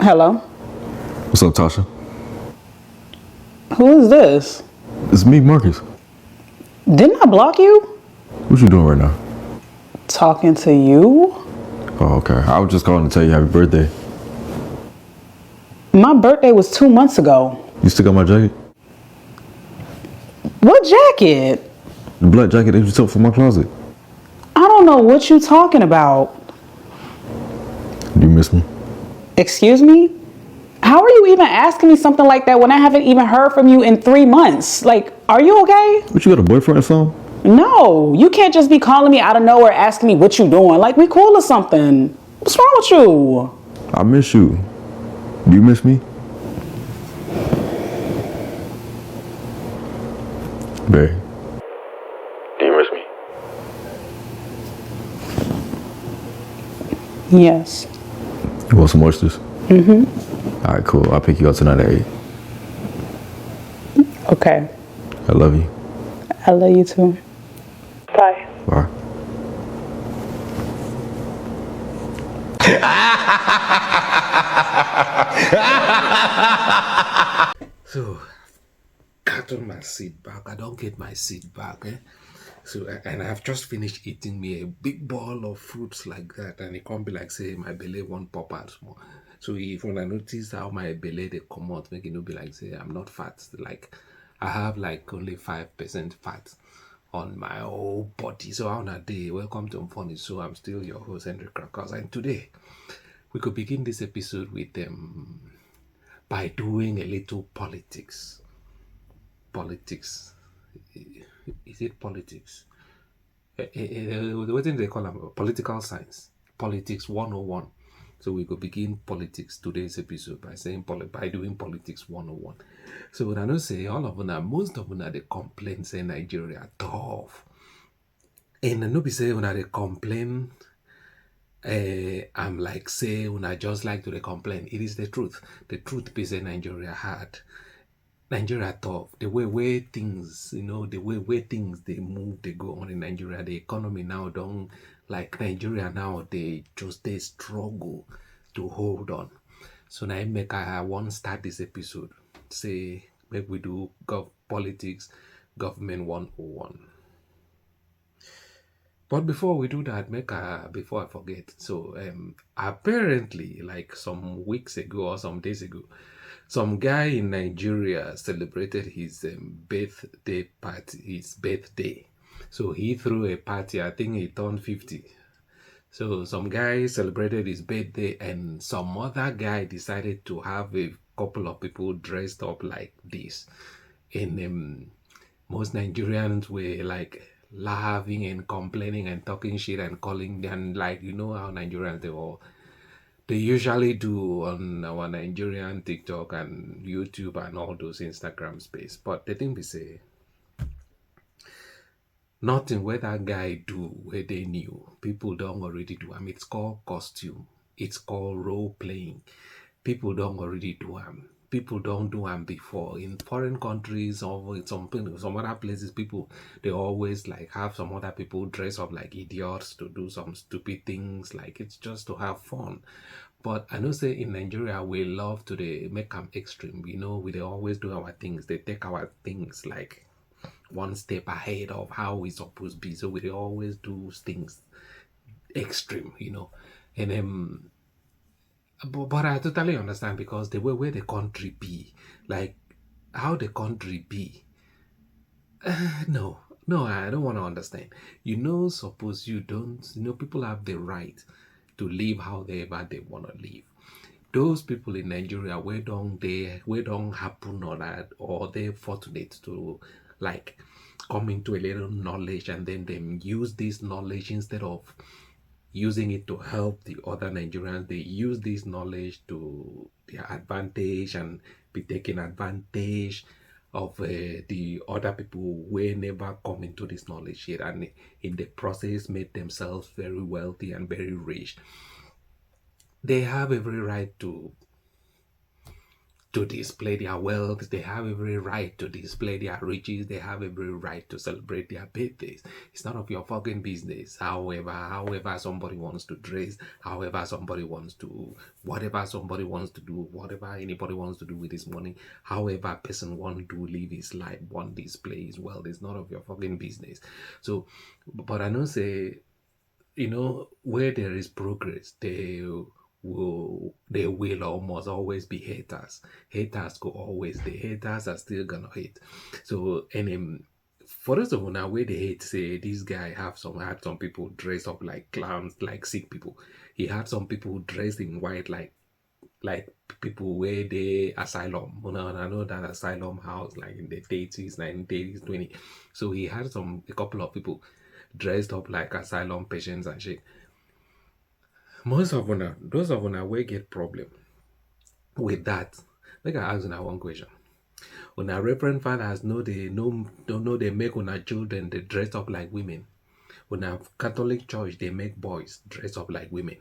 Hello? What's up, Tasha? Who is this? It's me, Marcus. Didn't I block you? What you doing right now? Talking to you? Oh, okay. I was just calling to tell you happy birthday. My birthday was 2 months ago. You still got my jacket? What jacket? The black jacket that you took from my closet. I don't know what you talking about. Do you miss me? Excuse me? How are you even asking me something like that when I haven't even heard from you in 3 months? Like, are you okay? What, you got a boyfriend or something? No, you can't just be calling me out of nowhere asking me what you doing. Like, we cool or something. What's wrong with you? I miss you. Do you miss me? Babe. Do you miss me? Yes. You want some oysters? Alright, cool. I'll pick you up tonight at 8. Okay. I love you. I love you too. Bye. Bye. So, gotten my seat back. I don't get my seat back. So, and I've just finished eating me a big ball of fruits like that, and it can't be like say my belly won't pop out more. So, if when I notice how my belly they come out, make it no be like say I'm not fat. Like I have like only 5% fat on my whole body. So, on a day, welcome to Funny. So, I'm still your host, Henry Krakos, and today we could begin this episode with by doing a little politics. Politics. Is it politics? What do they call them? Political science. Politics 101. So we could begin politics today's episode by saying by doing politics 101. So when I know say all of them, most of them they complain say Nigeria tough. And I know be say when they complain, I'm like say when I just like to complain. It is the truth. The truth be say Nigeria hard. Nigeria tough. The way things, the way things they move, they go on in Nigeria. The economy now don't like Nigeria now. They struggle to hold on. So now I make I want start this episode. Say make we do politics, government 101. But before we do that, before I forget. So apparently, like some weeks ago or some days ago, some guy in Nigeria celebrated his birthday party, his birthday. So he threw a party. I think he turned 50. So some guy celebrated his birthday, and some other guy decided to have a couple of people dressed up like this. And most Nigerians were like laughing and complaining and talking shit and calling them like how Nigerians they usually do on our Nigerian TikTok and YouTube and all those Instagram space. But the thing we say, nothing where that guy do where they knew. People don't already do. I mean, it's called costume. It's called role playing. People don't already do them. People don't do them before. In foreign countries or some other places, people they always like have some other people dress up like idiots to do some stupid things. Like it's just to have fun. But I know say in Nigeria we love to make them extreme. We they always do our things. They take our things like one step ahead of how we supposed to be. So we always do things extreme. And but I totally understand because the way where the country be, like how the country be. No, no, I don't want to understand. Suppose you don't. People have the right to live however they want to live. Those people in Nigeria where don't happen or that or they fortunate to like come into a little knowledge and then them use this knowledge instead of using it to help the other Nigerians. They use this knowledge to their advantage and be taking advantage of the other people who never come into this knowledge yet, and in the process made themselves very wealthy and very rich. They have every right to to display their wealth. They have every right to display their riches. They have every right to celebrate their birthdays. It's none of your fucking business. However somebody wants to dress, however somebody wants to, whatever somebody wants to do, whatever anybody wants to do with his money, however a person wants to live his life, want to display his wealth, it's none of your fucking business. So, but I know say, where there is progress, they will almost always be haters. Haters go always. The haters are still gonna hate. So for those of you now where they hate say this guy had some people dressed up like clowns, like sick people. He had some people dressed in white like people where they asylum. And I know that asylum house like in the 80s, 1980s, 20. So he had a couple of people dressed up like asylum patients and shit. Most of them, those of them will get problem with that. Make I ask you one question. When our reverend fathers don't know they make our children they dress up like women. When our Catholic church they make boys dress up like women.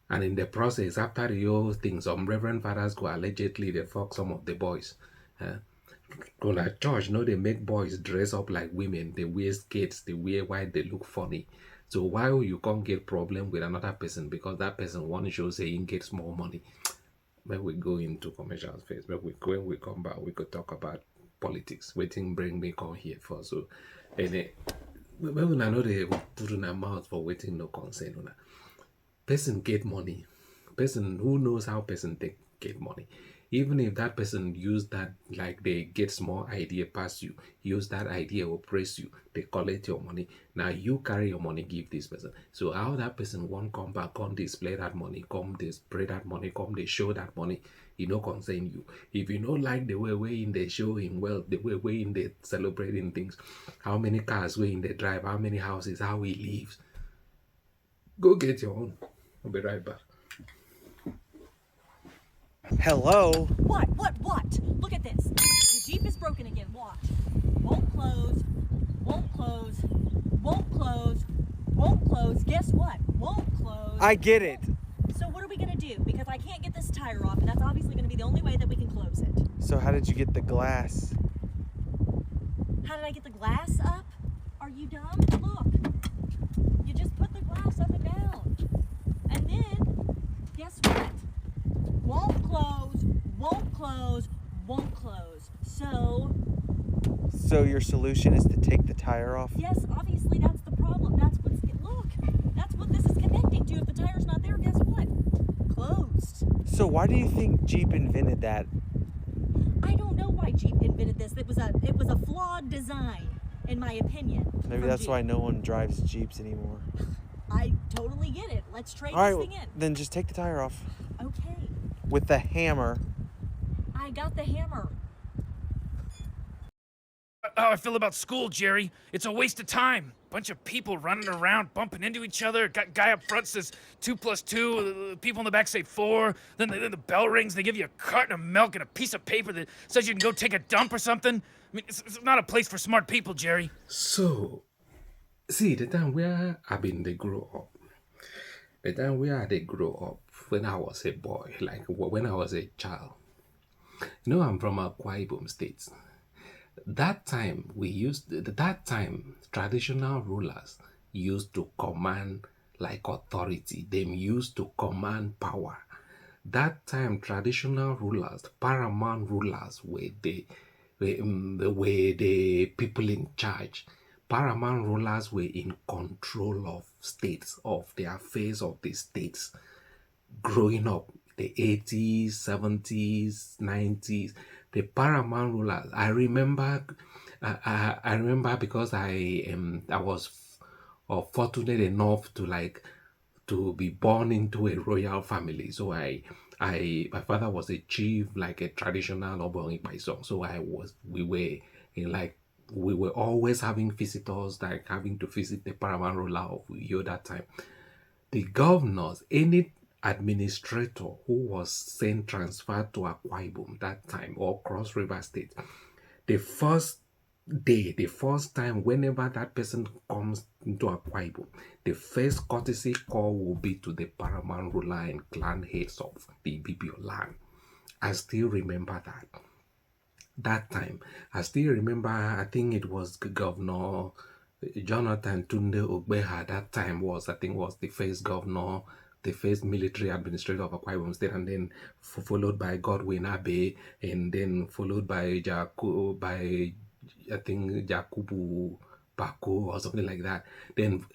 And in the process, after the whole thing, some reverend fathers go allegedly they fuck some of the boys. When our church they make boys dress up like women, they wear skates, they wear white, they look funny. So why you can't get problem with another person because that person want to show say he gets more money? When we go into commercials first, when we come back, we could talk about politics. Waiting bring me come here first. So and when we know they put in their mouth for waiting no consent. Person get money. Person who knows how person get money. Even if that person use that like they get small idea past you, use that idea oppress you, they collect your money. Now you carry your money, give this person. So how that person won't come back, come display that money, come display that money, come they show that money, concern you. If you don't like the way in they show him wealth, the way in they celebrating things, how many cars way in they drive, how many houses, how he lives, go get your own. I'll be right back. Hello? What? Look at this. The Jeep is broken again. Watch. Won't close. Won't close. Won't close. Won't close. Guess what? Won't close. I get it. So what are we going to do? Because I can't get this tire off, and that's obviously going to be the only way that we can close it. So how did you get the glass? How did I get the glass up? Are you dumb? Look. You just put the glass up and down. And then, guess what? Won't close, won't close, won't close. So your solution is to take the tire off? Yes, obviously that's the problem. Look, that's what this is connecting to. If the tire's not there, guess what? Closed. So why do you think Jeep invented that? I don't know why Jeep invented this. It was a flawed design, in my opinion. Maybe from that's Jeep. why no one drives Jeeps anymore. I totally get it. Let's trade All right, this thing in. then just take the tire off. Okay. With the hammer. I got the hammer. How I feel about school, Jerry. It's a waste of time. Bunch of people running around, bumping into each other. Guy up front says 2 + 2. People in the back say 4. Then the bell rings. They give you a carton of milk and a piece of paper that says you can go take a dump or something. I mean, it's not a place for smart people, Jerry. So, see, the time where they grow up, the time where they grow up, when I was a boy, like when I was a child, I'm from Akwa Ibom State. That time traditional rulers used to command like authority. They used to command power. That time traditional rulers, paramount rulers were the people in charge. Paramount rulers were in control of states, of the affairs of the states. Growing up, the 80s, 70s, 90s, the paramount rulers. I remember because I was fortunate enough to be born into a royal family. So my father was a chief, like a traditional Obongi Paisong. So we were always having visitors, like having to visit the paramount ruler of Uyo that time. The governors, any administrator who was transferred to Akwa Ibom that time or Cross River State, the first time whenever that person comes into Akwa Ibom, the first courtesy call will be to the paramount ruler and clan heads of the Ibibio land. I still remember that. That time, I still remember, I think it was Governor Jonathan Tunde Ogbeha, that time was, I think, was the first governor, the first military administrator of Akwa Ibom State, and then followed by Godwin Abe, and then followed by I think, Jakubu Bako or something like that. Then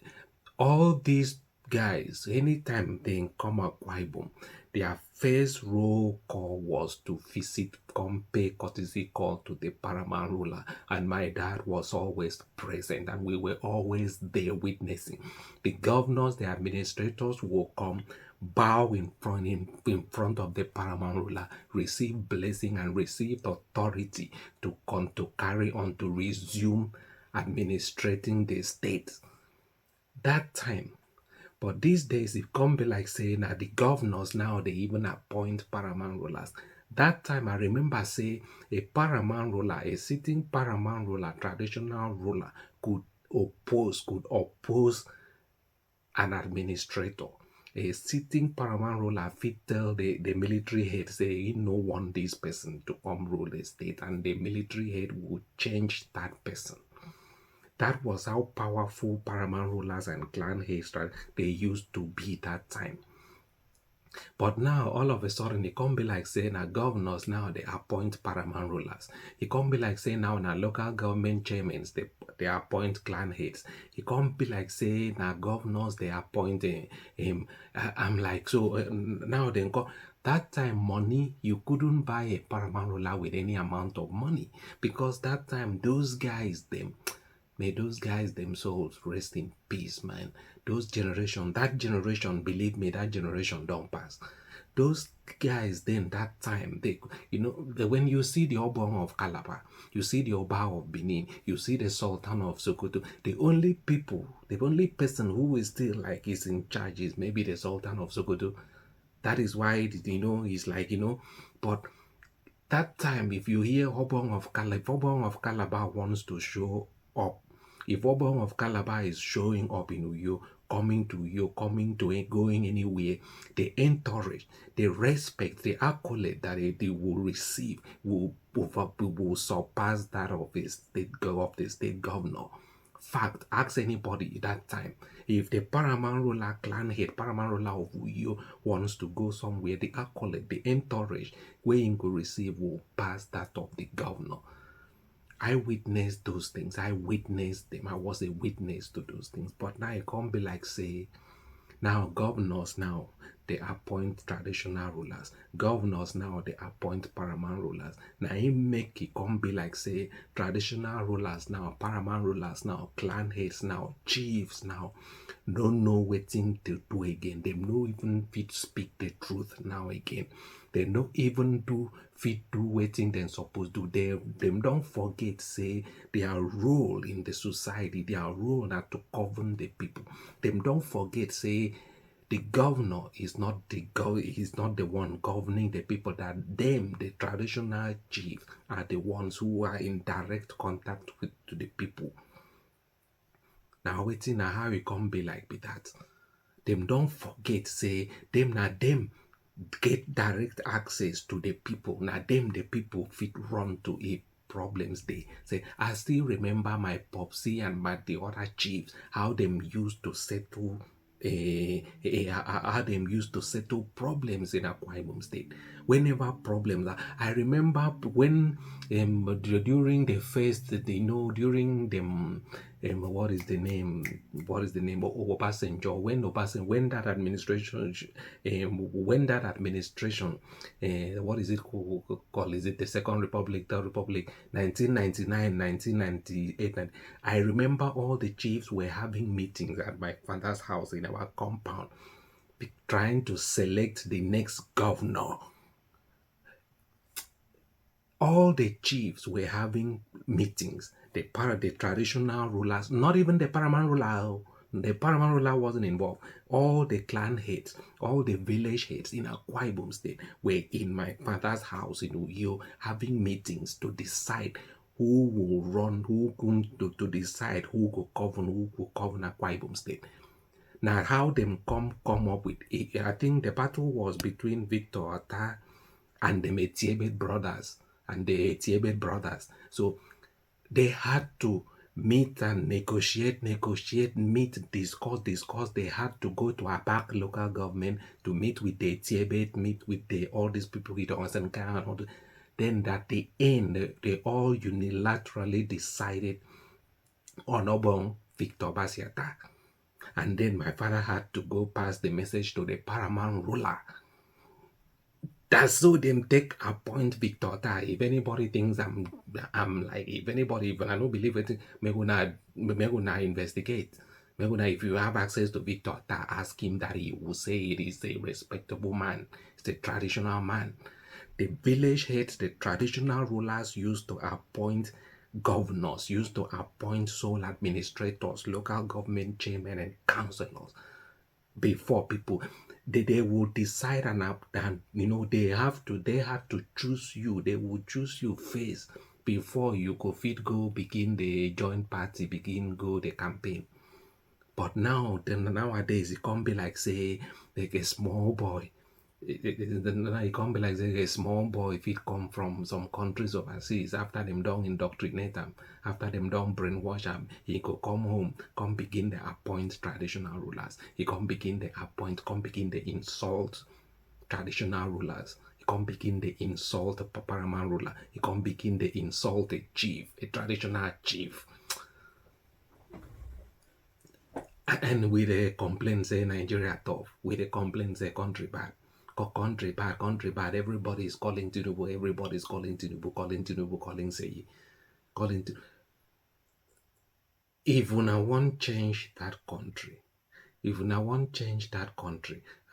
all these guys, anytime they come Akwa Ibom, their first roll call was to visit, come pay courtesy call to the paramount ruler. And my dad was always present, and we were always there witnessing. The governors, the administrators will come, bow in front of the paramount ruler, receive blessing and receive authority to come to carry on to resume administrating the state. That time. But these days, it can't be like saying that the governors now, they even appoint paramount rulers. That time, I remember say a paramount ruler, a sitting paramount ruler, traditional ruler, could oppose an administrator. A sitting paramount ruler fit tell the military head, say, he no want this person to come rule the state, and the military head would change that person. That was how powerful paramount rulers and clan heads they used to be that time. But now, all of a sudden, it can't be like saying that governors now, they appoint paramount rulers. It can't be like saying now, local government chairmen, they appoint clan heads. It can't be like saying that governors, they appoint him. I'm like, so now then, that time money, you couldn't buy a paramount ruler with any amount of money. Because that time, those guys, may those guys themselves rest in peace, man. That generation, believe me, that generation don't pass. Those guys then, that time, when you see the Obong of Calabar, you see the Oba of Benin, you see the Sultan of Sokoto, the only person who is still like is in charge is maybe the Sultan of Sokoto. That is why, he's like, but that time, if you hear Obong of Calabar wants to show up, if Obong of Calabar is showing up in Uyo, coming to it, going anywhere, the entourage, the respect, the accolade that they will receive will surpass that of the state governor. Fact, ask anybody that time. If the paramount ruler, clan head, paramount ruler of Uyo wants to go somewhere, the accolade, the entourage, where he could receive will pass that of the governor. I witnessed those things. I witnessed them. I was a witness to those things. But now it can't be like, say, now governors now, they appoint traditional rulers. Governors now, they appoint paramount rulers. Now it make it can't be like, say, traditional rulers now, paramount rulers now, clan heads now, chiefs now, don't know what thing to do again. They no even fit speak the truth now again. They no even fit do wetin dem suppose do. Them don't forget, say, their role in the society, their role na to govern the people. Them don't forget, say, the governor is not the one governing the people. That them, the traditional chiefs, are the ones who are in direct contact with to the people. Now wetin na how it come be like be that. Them don't forget, say, them get direct access to the people. Now them the people fit run to it problems they say. I still remember my popsy and the other chiefs, how them used to settle how them used to settle problems in Akwa Ibom State. Whenever problems, I remember when during the first, during the what is the name of Obasanjo, when that administration what is it called, is it the Second Republic, Third Republic, 1999, 1998? I remember all the chiefs were having meetings at my father's house in our compound, trying to select the next governor. All the chiefs were having meetings. The traditional rulers, not even the paramount ruler. The paramount ruler wasn't involved. All the clan heads, all the village heads in Akwa Ibom State were in my father's house in Uyo having meetings to decide who will run, to decide who will govern Akwa Ibom State. Now, how them come up with it, I think the battle was between Victor Ota and the Etiebet brothers and the Etiebet brothers. So they had to meet and negotiate, meet, discuss. They had to go to Apak local government to meet with the Etiebet, meet with all these people with the Onsen and all the, then at the end, they all unilaterally decided on Obong Victor Basiata. And then my father had to go pass the message to the paramount ruler. That's so them take appoint Victor Ta. If anybody thinks I'm like, if I don't believe it, me gonna investigate. Me gonna, if you have access to Victor Ta, ask him that he will say it is a respectable man. It's a traditional man. The village heads, the traditional rulers used to appoint governors, used to appoint sole administrators, local government chairmen and councillors before people. They will decide and they had to choose you. They will choose you first before you go fit go begin the joint party, begin go the campaign. But nowadays it can't be like say like a small boy. It can't be like a small boy if it come from some countries overseas. After them done indoctrinate them, after them done brainwash them, he could come home, come begin the appoint traditional rulers. He come begin the insult traditional rulers. He come begin the insult the paramount ruler. He come begin the insult a chief, a traditional chief. And with a complaint say Nigeria tough, with a complaint say country bad. Country bad. Everybody is calling Tinubu. Everybody is calling Tinubu, calling Seyi, calling to. If we now want change that country,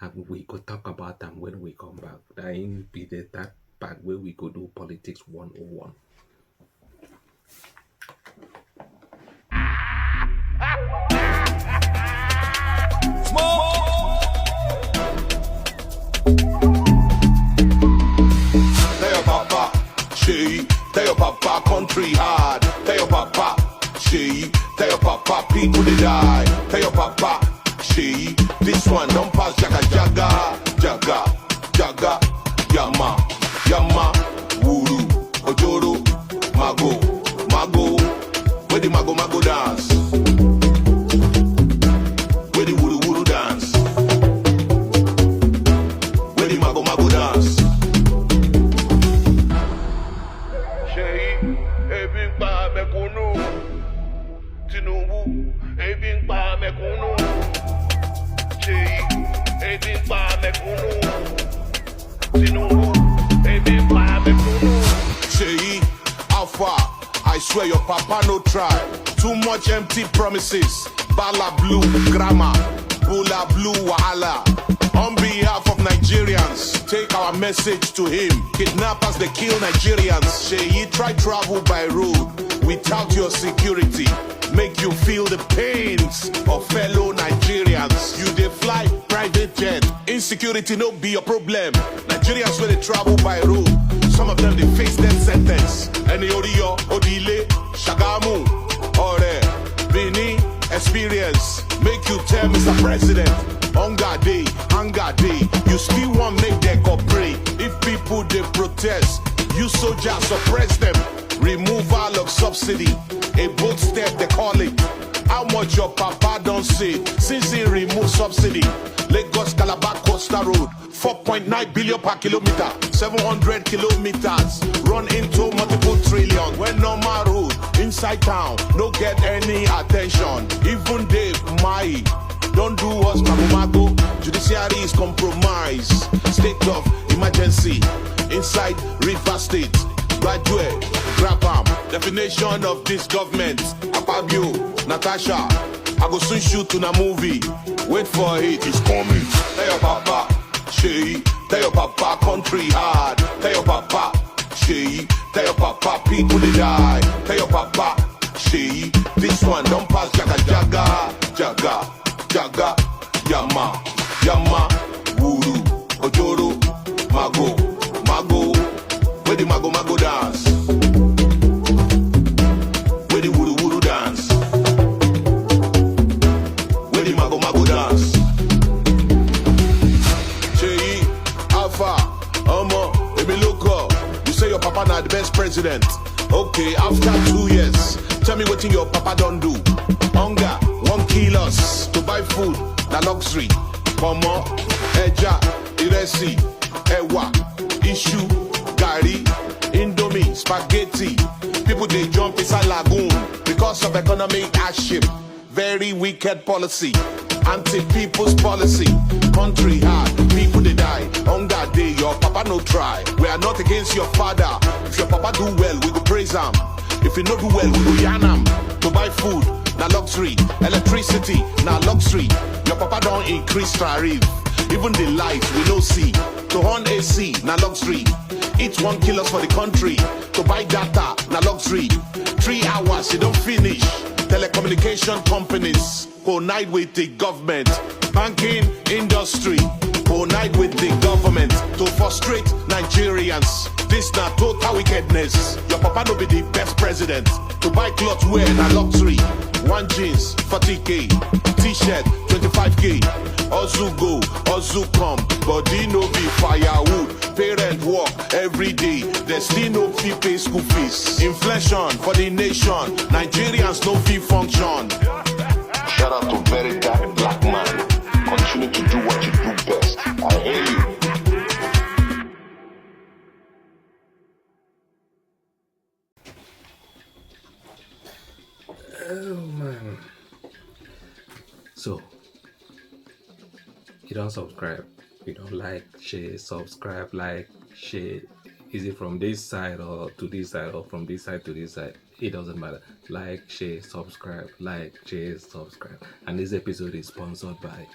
and we could talk about them when we come back. That ain't be that part where we could do politics 101. Tell your papa country hard. Tell your papa, tell your papa people they die. Tell your papa, this one don't pass jaga, yama, wuru, ojoro, mago, where the mago dance, where the wuru dance, where the mago dance. Alpha, I swear your papa no try. Too much empty promises. Bala blue grammar, Bula blue wahala. On behalf of Nigerians, take our message to him. Kidnappers, they kill Nigerians. Sheyi try travel by road without your security. Make you feel the pains of fellow Nigerians. You dey fly private jet. Insecurity no be your problem. Nigerians when they travel by road, some of them they face death sentence. Any Odio, Odile, Shagamu, Ore, Bini, experience. Make you tell Mr. President, hunger day, you still want make them cooperate. If people they protest, you soldiers suppress them. Removal of subsidy, a bold step they call it. How much your papa don't say since he removed subsidy? Lagos Calabar Coastal Road, 4.9 billion per kilometer, 700 kilometers, run into multiple trillion. When normal road inside town, no get any attention. Even Dave Mai don't do us mago. Judiciary is compromised. State of emergency inside River State. Graduate, grab am. Definition of this government. Apabio, Natasha. I go soon shoot in a movie. Wait for it, it's coming. Tell your papa, tell your papa country hard. Tell your papa, tell your papa people they die. Tell your papa, this one don't pass jaga, yama, wuru, ojoro, mago, where the mago dance, where the wuru dance, where the mago dance. Alpha, Omo, papa na the best president. Okay, after 2 years, tell me what your papa don't do. Hunger won't kill us. To buy food, na luxury. Pomo, eja, iresi, ewa, issue, gari, indomie, spaghetti. People they jump inside lagoon because of economic hardship. Very wicked policy. Anti-people's policy. Country hard, people they die. Hunger day, your papa no try. We are not against your father. If your papa do well, we go praise him. If you no do well, we go yarn him. To buy food, na luxury. Electricity, na luxury. Your papa don't increase tariff. Even the light we no see. To on AC, na luxury. Each one kill us for the country. To buy data, na luxury. 3 hours, you don't finish. Telecommunication companies coordinate with the government. Banking industry coordinate with the government to frustrate Nigerians. This na total wickedness. Your papa no be the best president. To buy clothes wear na luxury. One jeans 40k, t-shirt 25k. Ozu go, Ozu come, body no be firewood. Parent work every day, they still no fee pay school fees. Inflation for the nation, Nigerians no fee function. Shout out to very dark black man. Continue to do what you do best. I hear you. Oh man. So, you don't subscribe, you don't like, share, subscribe, like, share. Is it from this side or to this side or from this side to this side? It doesn't matter. Like, share, subscribe, like, share, subscribe. And this episode is sponsored by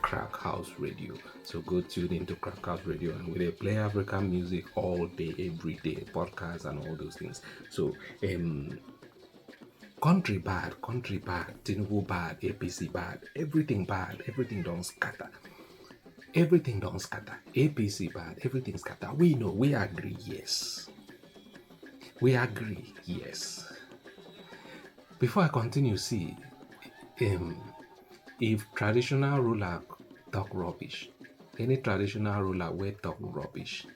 Crack House Radio. So go tune into Crack House Radio and we play African music all day, every day, podcasts and all those things. So country bad, Tinubu bad, APC bad, everything don't scatter. Everything don't scatter. APC bad, everything scatter. We know, we agree, yes. We agree, yes. Before I continue, see, if traditional ruler talk rubbish, any traditional ruler will talk rubbish,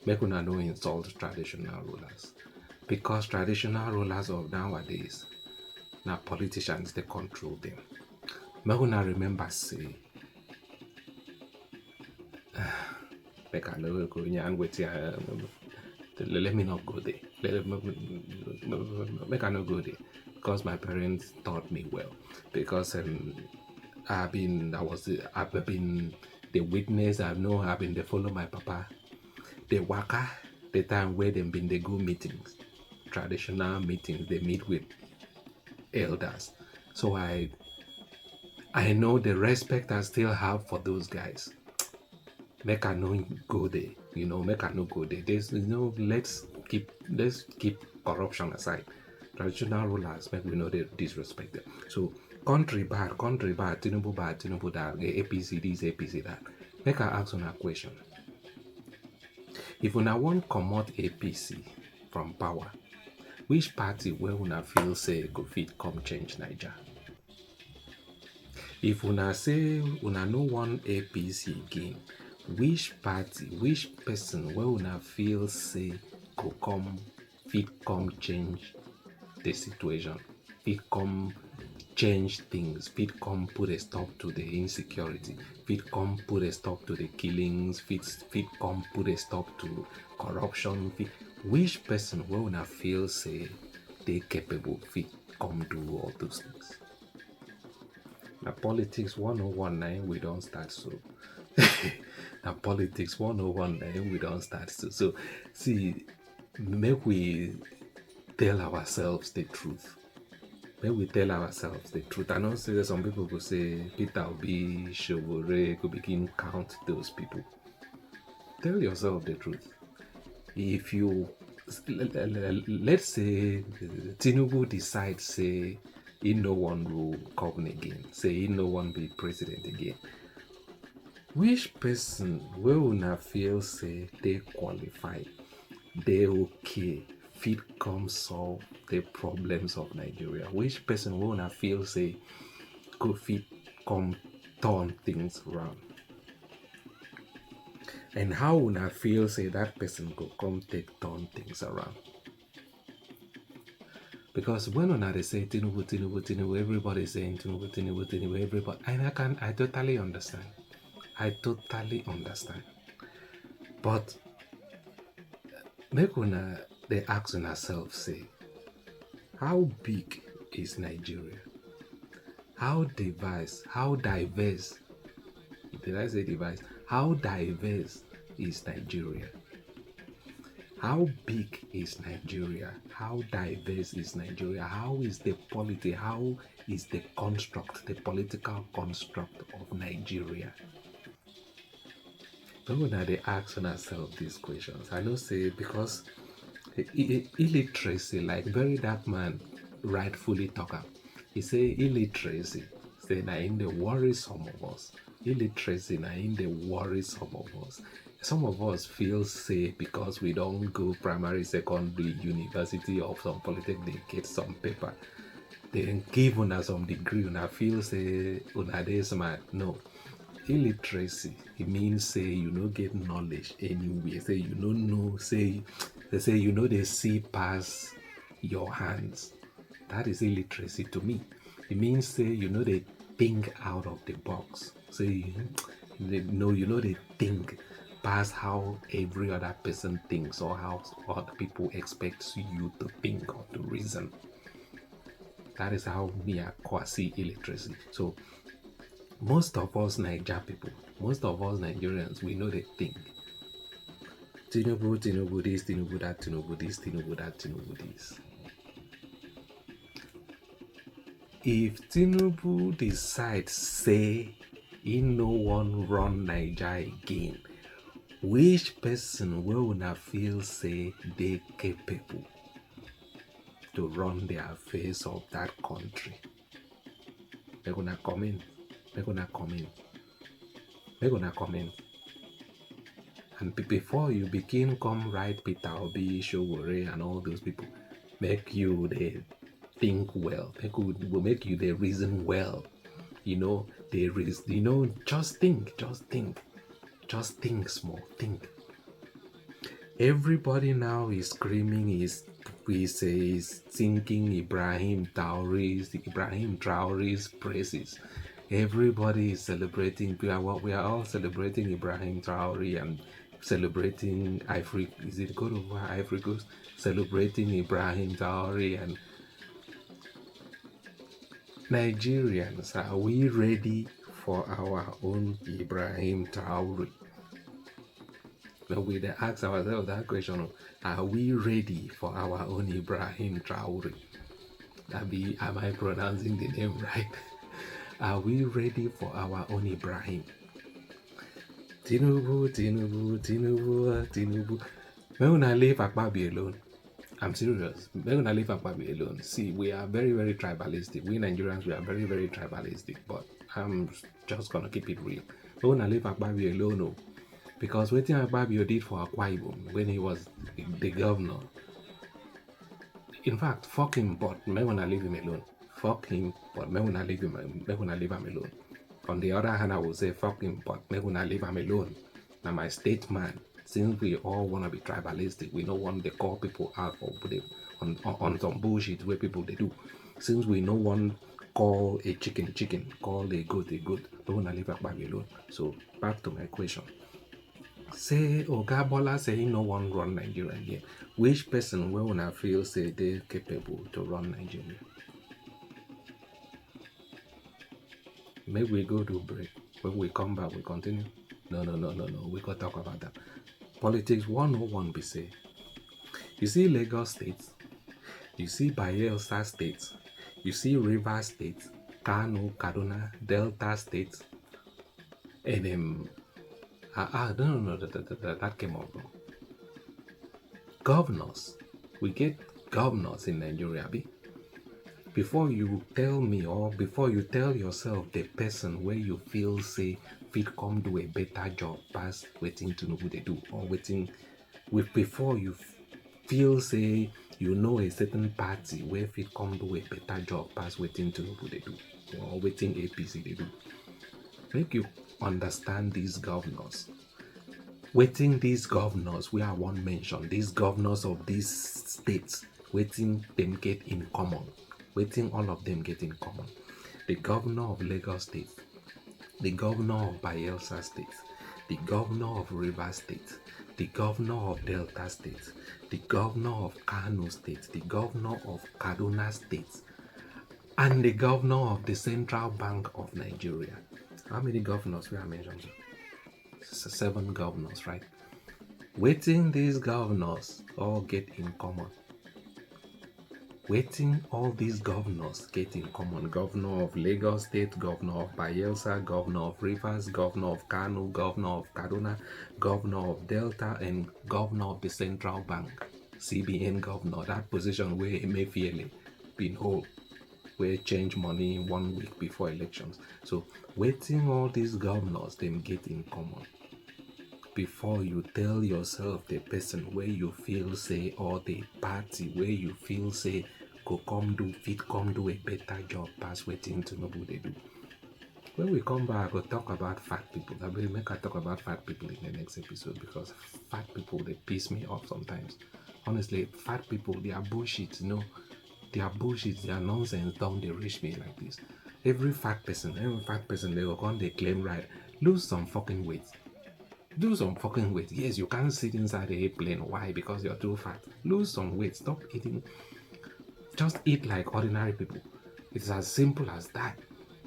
make una no insult traditional rulers. Because traditional rulers of nowadays, now politicians, they control them. Make una remember, say, make I no go and wait let me not go there. Make I not go there. Because my parents taught me well. Because I've been the witness. I've been the follow my papa. The waka, the time where them been the go meetings, traditional meetings. They meet with elders. So I know the respect I still have for those guys. Make I no go there. Make I no go there. There's let's keep corruption aside. Traditional rulers, make we know they disrespect them. So country bad, Tinubu bad, APC this, APC that. Make I ask on a question. If una want comot APC from power, which party will una feel say go fit come change Niger? If una say una no want APC again, which party, which person will una feel say go fit come change the situation, fit come change things, fit come put a stop to the insecurity, fit come put a stop to the killings, fit come put a stop to corruption, which person will una feel say they capable fit come do all those things? Now politics 1019 we don't start so. Now politics 1019 we don't start so. So see, make we tell ourselves the truth. When we tell ourselves the truth, I know say some people will say Peter Obi, Shobore, could begin count those people. Tell yourself the truth. If you, let's say Tinubu decides, say he no one will come again, say he no one be president again, which person will not feel say they qualify, they okay, fit come solve the problems of Nigeria? Which person will not feel say could fit come turn things around? And how una feel say that person go come take turn things around? Because when una they say Tinubu, Tinubu, Tinubu, everybody saying Tinubu, Tinubu, Tinubu, everybody, and I totally understand. I totally understand. But make una they ask on ourselves, say, how big is Nigeria? How diverse, did I say diverse? How diverse is Nigeria? How big is Nigeria? How diverse is Nigeria? How is the polity? How is the construct, the political construct of Nigeria? When they ask ourselves these questions, I know say because illiteracy, like very dark man rightfully talk up. He say illiteracy, say na in the worry some of us. Illiteracy na in the worry some of us. Some of us feel safe because we don't go primary, secondary, university, or some polytechnic, get some paper. They give una some degree, una feel say una dey smart. No. Illiteracy, it means say you no get knowledge anywhere. Say you no know, say they say you know they see past your hands. That is illiteracy to me. It means say you know they think out of the box. Say you know they think past how every other person thinks or how other people expect you to think or to reason. That is how me I see illiteracy. So most of us Niger people, most of us Nigerians, we know they think. Tinubu, Tinubu this, Tinubu that, Tinubu this, Tinubu that, Tinubu this. If Tinubu decides say he no one run Niger again, which person will not feel say they capable to run the affairs of that country? They're gonna come in. They're gonna come in. They're gonna come in. And before you begin come right Peter Obi, Showore, and all those people, make you they think well. Will make you they reason well. You know, they reason, you know, just think small, think. Everybody now is screaming, is thinking Ibrahim Traore's praises. Everybody is celebrating. We are all celebrating Ibrahim Traore and celebrating Ivory. Is it Cote d'Ivoire, Ivory Coast? Celebrating Ibrahim Traore and Nigerians. Are we ready for our own Ibrahim Traore? Now we ask ourselves that question: are we ready for our own Ibrahim Traore? Am I pronouncing the name right? Are we ready for our own Ibrahim? Tinubu. May we not leave Akpabi alone. I'm serious. May we not leave Akpabi alone. See, we are very, very tribalistic. We Nigerians, we are very, very tribalistic. But I'm just gonna keep it real. May we not leave Akpabi alone, no. Because what Akpabi did for Akwa Ibom when he was the governor. In fact, fuck him, but may we not leave him alone. Fuck him, but may we not leave him alone. On the other hand, I would say fuck him, but may we not leave him alone. Now my statement, since we all want to be tribalistic, we don't want to call people out on some bullshit where people they do. Since we no one call a chicken, call a goat, may we not leave Akpabi alone. So back to my question. Say Oga Bola say he no one run Nigeria again. Which person will not feel say they capable to run Nigeria? Maybe we go to break. When we come back, we continue. No. We gotta talk about that. Politics 101 be say. You see Lagos State, you see Bayelsa State, you see Rivers State, Kano, Kaduna, Delta State, and no, that came up wrong. Governors. We get governors in Nigeria, be. Before you tell me or before you tell yourself the person where you feel say fit come do a better job past waiting to know who they do or waiting with before you feel say you know a certain party where fit come do a better job past waiting to know who they do or waiting APC they do. Make you understand these governors. Waiting these governors, we are one mention, these governors of these states, waiting them get in common. Waiting all of them get in common. The governor of Lagos State, the governor of Bayelsa State, the governor of Rivers State, the governor of Delta State, the governor of Kano State, the governor of Kaduna State, and the governor of the Central Bank of Nigeria. How many governors we are mentioned? 7 governors, right? Waiting these governors all get in common. Waiting all these governors get in common. Governor of Lagos State, governor of Bayelsa, governor of Rivers, governor of Kano, governor of Kaduna, governor of Delta, and governor of the Central Bank, CBN governor. That position where Emefiele been hold, where change money 1 week before elections. So waiting all these governors them get in common. Before you tell yourself the person where you feel say, or the party where you feel say go come do a better job past waiting to know who they do. When we come back, we'll talk about fat people. I will make a talk about fat people in the next episode, because fat people, they piss me off sometimes. Honestly, fat people, they are bullshit, you know. They are bullshit, they are nonsense, don't they reach me like this. Every fat person, they will come, they claim right. Lose some fucking weight. Do some fucking weight. Yes, you can't sit inside the airplane. Why? Because you're too fat. Lose some weight. Stop eating. Just eat like ordinary people. It's as simple as that.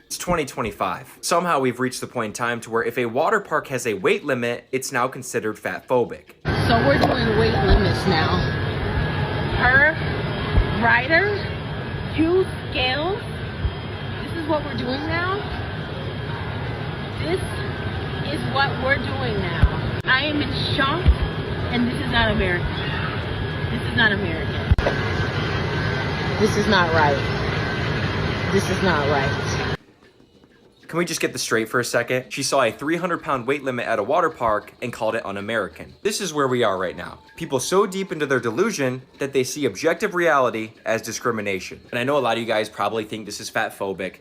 It's 2025. Somehow we've reached the point in time to where if a water park has a weight limit, it's now considered fat-phobic. So we're doing weight limits now. Per rider, 2 scales. This is what we're doing now. This is what we're doing now. I am in shock, and this is not American. This is not American. This is not right. This is not right. Can we just get this straight for a second? She saw a 300-pound weight limit at a water park and called it un-American. This is where we are right now. People so deep into their delusion that they see objective reality as discrimination. And I know a lot of you guys probably think this is fat-phobic,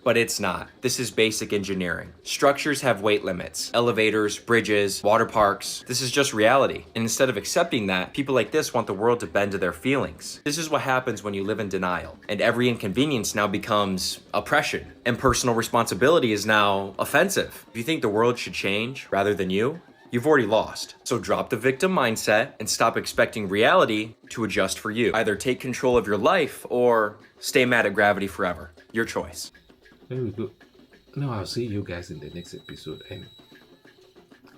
but it's not. This is basic engineering. Structures have weight limits. Elevators, bridges, water parks. This is just reality. And instead of accepting that, people like this want the world to bend to their feelings. This is what happens when you live in denial. And every inconvenience now becomes oppression. And personal responsibility is now offensive. If you think the world should change rather than you, you've already lost. So drop the victim mindset and stop expecting reality to adjust for you. Either take control of your life or stay mad at gravity forever. Your choice. There we go. Now I'll see you guys in the next episode. And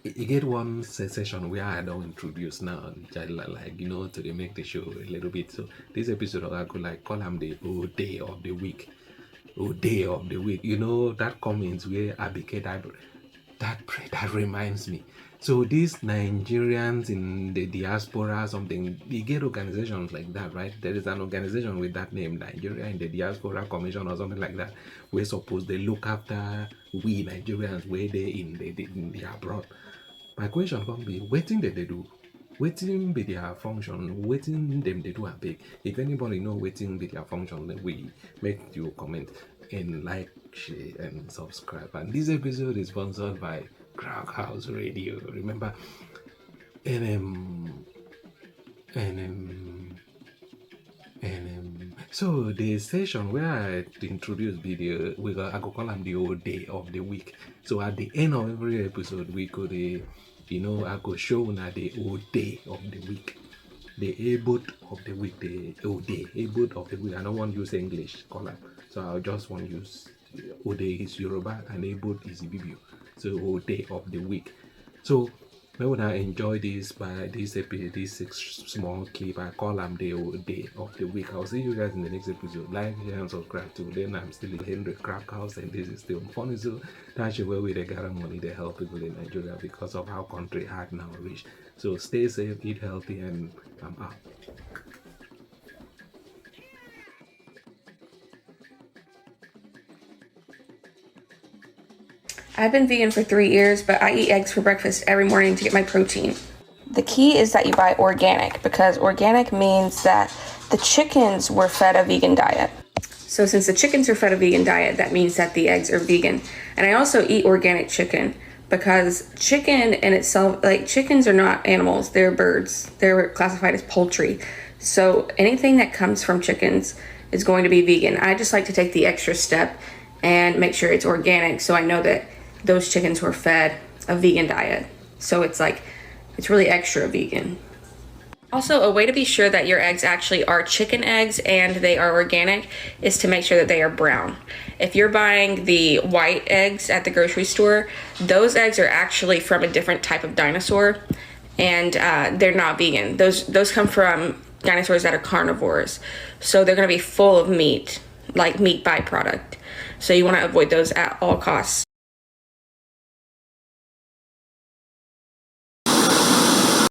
you get one session where I don't introduce now, like, you know, to make the show a little bit. So this episode I could like call them the whole day of the week. Oh, day of the week. You know, that comments where I became that reminds me. So these Nigerians in the diaspora, something, you get organizations like that, right? There is an organization with that name, Nigeria in the Diaspora Commission or something like that. We're supposed to look after we Nigerians where they in the abroad. My question can be, what thing that they do? Waiting be their function, waiting them they do a big. If anybody know waiting be their function, then we make you comment and like, share and subscribe. And this episode is sponsored by Crack House Radio. Remember, so the station where I introduce video, I could call them the whole day of the week. So at the end of every episode, we could, I could show now the whole day of the week, the A-boot of the week, the whole day, A-boot of the week. I don't want to use English column, so I just want to use Ode is Yoruba and A-boot is Ibibio. So whole day of the week. So when I enjoy this by this episode, this small clip, I call them the whole day of the week. I'll see you guys in the next episode. Like, share, and subscribe too. Then I'm still in Henry Crack House, and this is still funny. So that's where we gather money to help people in Nigeria because of how country hard now reach. So stay safe, eat healthy, and I'm out. I've been vegan for 3 years, but I eat eggs for breakfast every morning to get my protein. The key is that you buy organic, because organic means that the chickens were fed a vegan diet. So since the chickens are fed a vegan diet, that means that the eggs are vegan. And I also eat organic chicken, because chicken in itself, like chickens are not animals, they're birds. They're classified as poultry. So anything that comes from chickens is going to be vegan. I just like to take the extra step and make sure it's organic, so I know that those chickens were fed a vegan diet. So it's like, it's really extra vegan. Also, a way to be sure that your eggs actually are chicken eggs and they are organic is to make sure that they are brown. If you're buying the white eggs at the grocery store, those eggs are actually from a different type of dinosaur, and they're not vegan. Those come from dinosaurs that are carnivores. So they're gonna be full of meat, like meat byproduct. So you wanna avoid those at all costs.